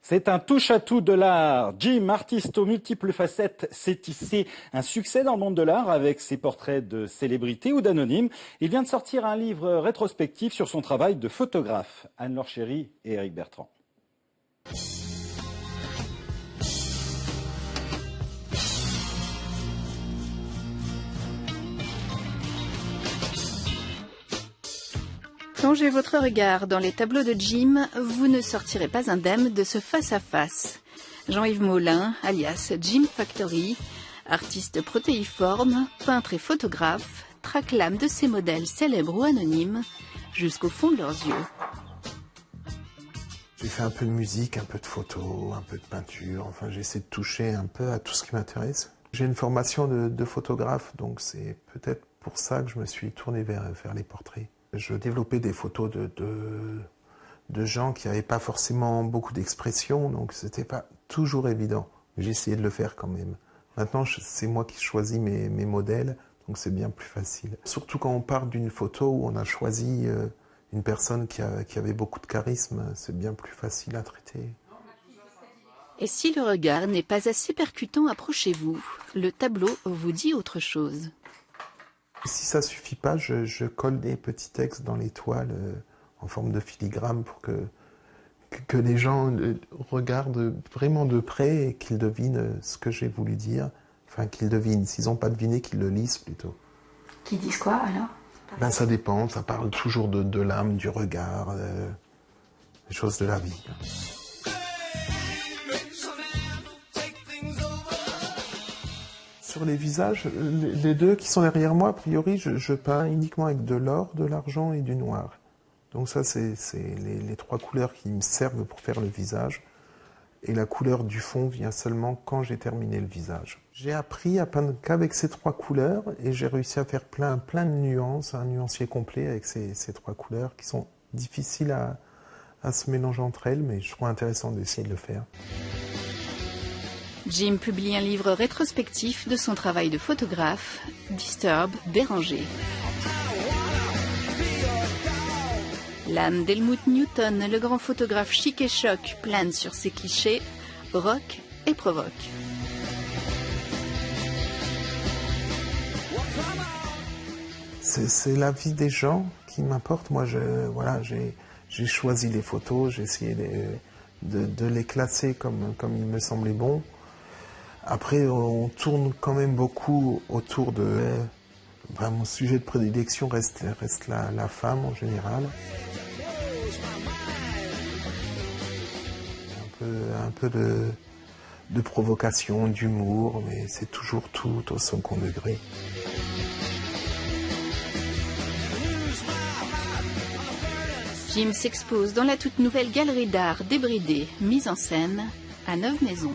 C'est un touche-à-tout de l'art. Jim, artiste aux multiples facettes, s'est tissé un succès dans le monde de l'art avec ses portraits de célébrités ou d'anonymes. Il vient de sortir un livre rétrospectif sur son travail de photographe. Anne-Laure Chéry et Éric Bertrand. Plongez votre regard dans les tableaux de Jim, vous ne sortirez pas indemne de ce face-à-face. Jean-Yves Molin, alias Jim Factory, artiste protéiforme, peintre et photographe, traque l'âme de ses modèles célèbres ou anonymes jusqu'au fond de leurs yeux. J'ai fait un peu de musique, un peu de photo, un peu de peinture, enfin j'essaie de toucher un peu à tout ce qui m'intéresse. J'ai une formation de photographe, donc c'est peut-être pour ça que je me suis tourné vers les portraits. Je développais des photos de gens qui n'avaient pas forcément beaucoup d'expression, donc c'était pas toujours évident. J'ai essayé de le faire quand même. Maintenant, c'est moi qui choisis mes modèles, donc c'est bien plus facile. Surtout quand on part d'une photo où on a choisi une personne qui avait beaucoup de charisme, c'est bien plus facile à traiter. Et si le regard n'est pas assez percutant, approchez-vous. Le tableau vous dit autre chose. Si ça suffit pas, je colle des petits textes dans les toiles en forme de filigrane pour que les gens regardent vraiment de près et qu'ils devinent ce que j'ai voulu dire. Enfin, qu'ils devinent. S'ils n'ont pas deviné, qu'ils le lisent plutôt. Qu'ils disent quoi alors? Ben, ça dépend. Ça parle toujours de l'âme, du regard, des choses de la vie. Sur les visages, les deux qui sont derrière moi, a priori, je peins uniquement avec de l'or, de l'argent et du noir. Donc ça, c'est les trois couleurs qui me servent pour faire le visage. Et la couleur du fond vient seulement quand j'ai terminé le visage. J'ai appris à peindre qu'avec ces trois couleurs et j'ai réussi à faire plein de nuances, un nuancier complet avec ces trois couleurs qui sont difficiles à se mélanger entre elles, mais je trouve intéressant d'essayer de le faire. Jim publie un livre rétrospectif de son travail de photographe, Disturb, dérangé. L'âme d'Helmut Newton, le grand photographe chic et choc, plane sur ses clichés, rock et provoque. C'est la vie des gens qui m'importe. Moi, j'ai choisi les photos, j'ai essayé de les classer comme il me semblait bon. Après, on tourne quand même beaucoup autour de... mon sujet de prédilection reste la femme en général. Un peu de provocation, d'humour, mais c'est toujours tout au second degré. Jim s'expose dans la toute nouvelle galerie d'art débridée, mise en scène à Neuve-Maisons.